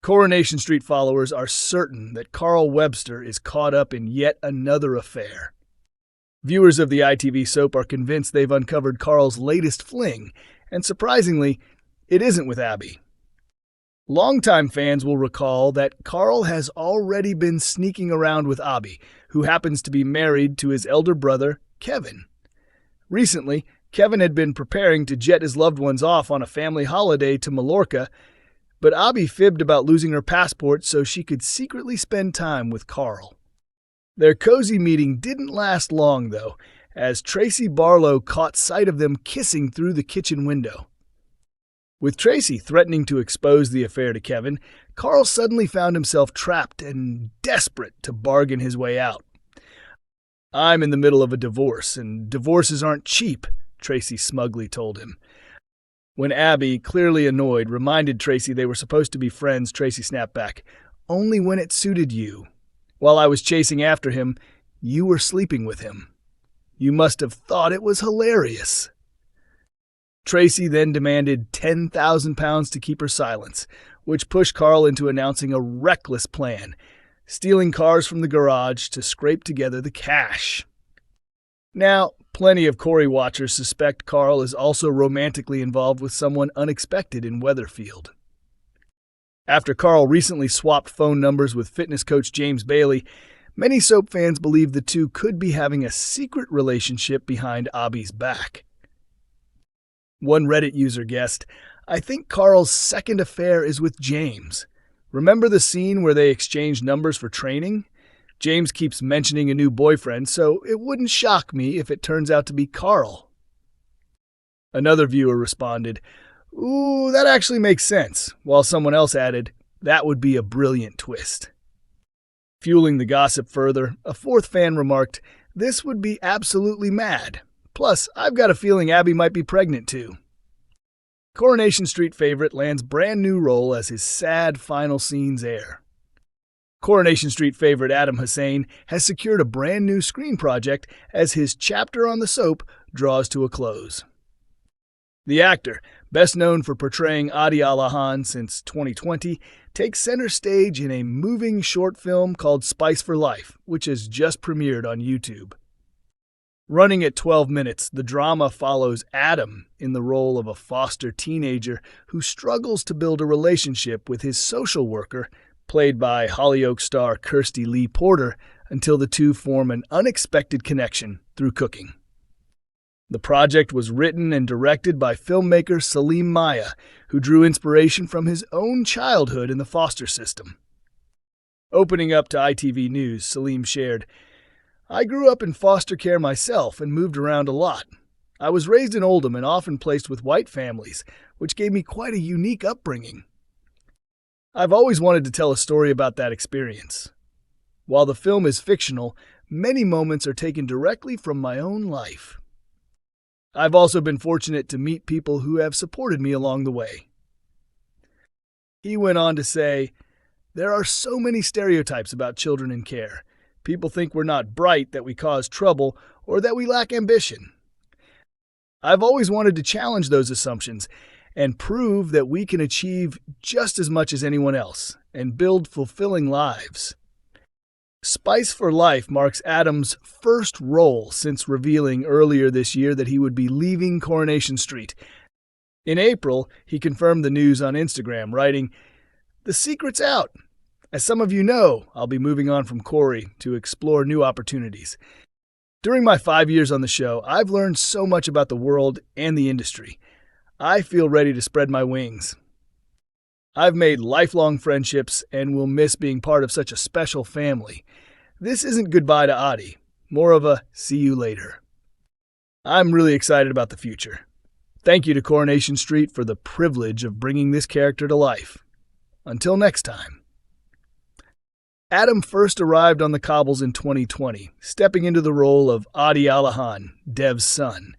Coronation Street followers are certain that Carl Webster is caught up in yet another affair. Viewers of the ITV soap are convinced they've uncovered Carl's latest fling, and surprisingly, it isn't with Abby. Longtime fans will recall that Carl has already been sneaking around with Abby, who happens to be married to his elder brother, Kevin. Recently, Kevin had been preparing to jet his loved ones off on a family holiday to Mallorca, but Abby fibbed about losing her passport so she could secretly spend time with Carl. Their cozy meeting didn't last long, though, as Tracy Barlow caught sight of them kissing through the kitchen window. With Tracy threatening to expose the affair to Kevin, Carl suddenly found himself trapped and desperate to bargain his way out. "I'm in the middle of a divorce, and divorces aren't cheap," Tracy smugly told him. When Abby, clearly annoyed, reminded Tracy they were supposed to be friends, Tracy snapped back, "Only when it suited you. While I was chasing after him, you were sleeping with him. You must have thought it was hilarious." Tracy then demanded £10,000 to keep her silence, which pushed Carl into announcing a reckless plan, stealing cars from the garage to scrape together the cash. Now, plenty of Corey watchers suspect Carl is also romantically involved with someone unexpected in Weatherfield. After Carl recently swapped phone numbers with fitness coach James Bailey, many soap fans believe the two could be having a secret relationship behind Abby's back. One Reddit user guessed, "I think Carl's second affair is with James. Remember the scene where they exchanged numbers for training? James keeps mentioning a new boyfriend, so it wouldn't shock me if it turns out to be Carl." Another viewer responded, "Ooh, that actually makes sense," while someone else added, "That would be a brilliant twist." Fueling the gossip further, a fourth fan remarked, "This would be absolutely mad. Plus, I've got a feeling Abby might be pregnant too." Coronation Street favorite lands brand new role as his sad final scenes air. Coronation Street favorite Adam Hussein has secured a brand new screen project as his chapter on the soap draws to a close. The actor, best known for portraying Adi Alahan since 2020, takes center stage in a moving short film called Spice for Life, which has just premiered on YouTube. Running at 12 minutes, the drama follows Adam in the role of a foster teenager who struggles to build a relationship with his social worker, played by Hollyoaks star Kirstie Lee Porter, until the two form an unexpected connection through cooking. The project was written and directed by filmmaker Salim Maya, who drew inspiration from his own childhood in the foster system. Opening up to ITV News, Salim shared, "I grew up in foster care myself and moved around a lot. I was raised in Oldham and often placed with white families, which gave me quite a unique upbringing. I've always wanted to tell a story about that experience. While the film is fictional, many moments are taken directly from my own life. I've also been fortunate to meet people who have supported me along the way." He went on to say, "There are so many stereotypes about children in care. People think we're not bright, that we cause trouble, or that we lack ambition. I've always wanted to challenge those assumptions and prove that we can achieve just as much as anyone else and build fulfilling lives." Spice for Life marks Adam's first role since revealing earlier this year that he would be leaving Coronation Street. In April, he confirmed the news on Instagram, writing, "The secret's out. As some of you know, I'll be moving on from Corey to explore new opportunities. During my 5 years on the show, I've learned so much about the world and the industry. I feel ready to spread my wings. I've made lifelong friendships and will miss being part of such a special family. This isn't goodbye to Adi, more of a see you later. I'm really excited about the future. Thank you to Coronation Street for the privilege of bringing this character to life. Until next time." Adam first arrived on the cobbles in 2020, stepping into the role of Adi Alahan, Dev's son.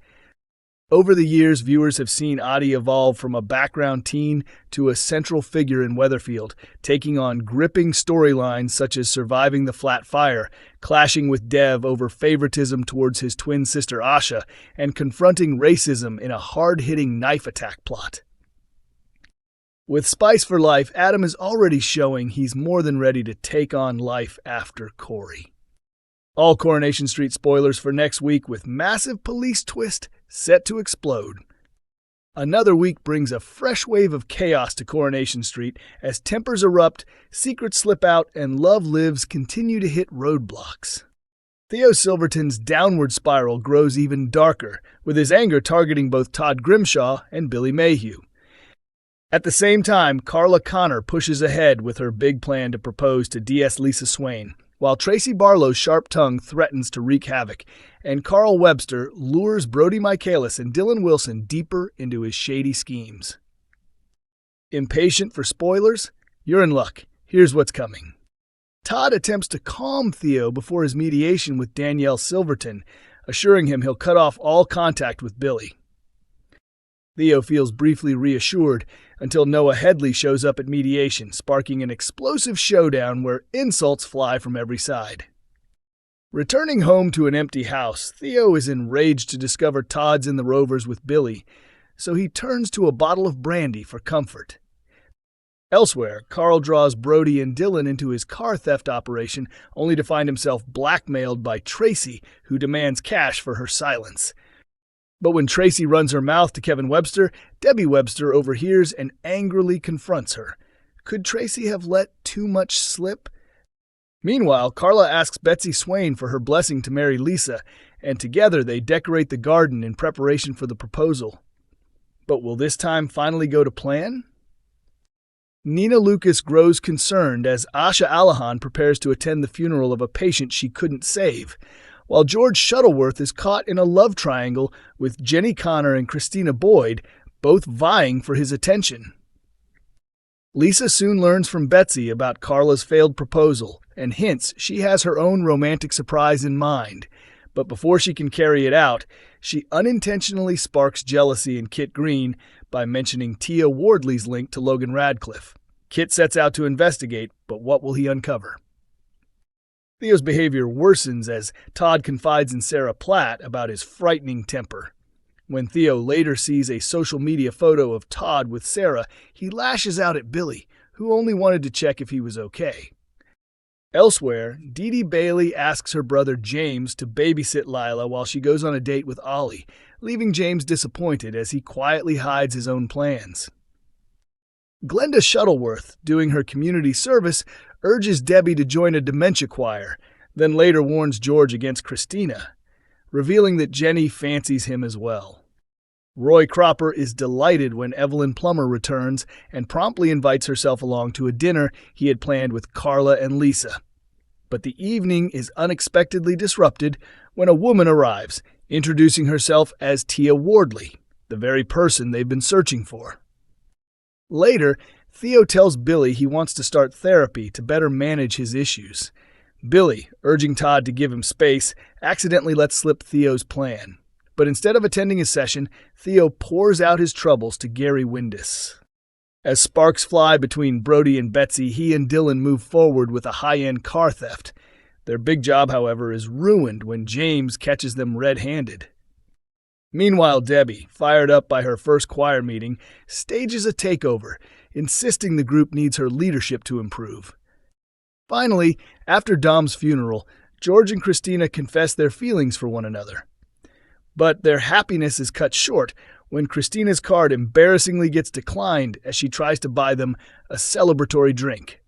Over the years, viewers have seen Adi evolve from a background teen to a central figure in Weatherfield, taking on gripping storylines such as surviving the flat fire, clashing with Dev over favoritism towards his twin sister Asha, and confronting racism in a hard-hitting knife attack plot. With Spice for Life, Adam is already showing he's more than ready to take on life after Corey. All Coronation Street spoilers for next week with massive police twist set to explode. Another week brings a fresh wave of chaos to Coronation Street as tempers erupt, secrets slip out, and love lives continue to hit roadblocks. Theo Silverton's downward spiral grows even darker, with his anger targeting both Todd Grimshaw and Billy Mayhew. At the same time, Carla Connor pushes ahead with her big plan to propose to DS Lisa Swain, while Tracy Barlow's sharp tongue threatens to wreak havoc, and Carl Webster lures Brody Michaelis and Dylan Wilson deeper into his shady schemes. Impatient for spoilers? You're in luck. Here's what's coming. Todd attempts to calm Theo before his mediation with Danielle Silverton, assuring him he'll cut off all contact with Billy. Theo feels briefly reassured until Noah Headley shows up at mediation, sparking an explosive showdown where insults fly from every side. Returning home to an empty house, Theo is enraged to discover Todd's in the Rovers with Billy, so he turns to a bottle of brandy for comfort. Elsewhere, Carl draws Brody and Dylan into his car theft operation, only to find himself blackmailed by Tracy, who demands cash for her silence. But when Tracy runs her mouth to Kevin Webster, Debbie Webster overhears and angrily confronts her. Could Tracy have let too much slip? Meanwhile, Carla asks Betsy Swain for her blessing to marry Lisa, and together they decorate the garden in preparation for the proposal. But will this time finally go to plan? Nina Lucas grows concerned as Asha Alahan prepares to attend the funeral of a patient she couldn't save, while George Shuttleworth is caught in a love triangle with Jenny Connor and Christina Boyd, both vying for his attention. Lisa soon learns from Betsy about Carla's failed proposal and hints she has her own romantic surprise in mind, but before she can carry it out, she unintentionally sparks jealousy in Kit Green by mentioning Tia Wardley's link to Logan Radcliffe. Kit sets out to investigate, but what will he uncover? Theo's behavior worsens as Todd confides in Sarah Platt about his frightening temper. When Theo later sees a social media photo of Todd with Sarah, he lashes out at Billy, who only wanted to check if he was okay. Elsewhere, Dee Dee Bailey asks her brother James to babysit Lila while she goes on a date with Ollie, leaving James disappointed as he quietly hides his own plans. Glenda Shuttleworth, doing her community service, urges Debbie to join a dementia choir, then later warns George against Christina, revealing that Jenny fancies him as well. Roy Cropper is delighted when Evelyn Plummer returns and promptly invites herself along to a dinner he had planned with Carla and Lisa. But the evening is unexpectedly disrupted when a woman arrives, introducing herself as Tia Wardley, the very person they've been searching for. Later, Theo tells Billy he wants to start therapy to better manage his issues. Billy, urging Todd to give him space, accidentally lets slip Theo's plan. But instead of attending his session, Theo pours out his troubles to Gary Windus. As sparks fly between Brody and Betsy, he and Dylan move forward with a high-end car theft. Their big job, however, is ruined when James catches them red-handed. Meanwhile, Debbie, fired up by her first choir meeting, stages a takeover, insisting the group needs her leadership to improve. Finally, after Dom's funeral, George and Christina confess their feelings for one another. But their happiness is cut short when Christina's card embarrassingly gets declined as she tries to buy them a celebratory drink.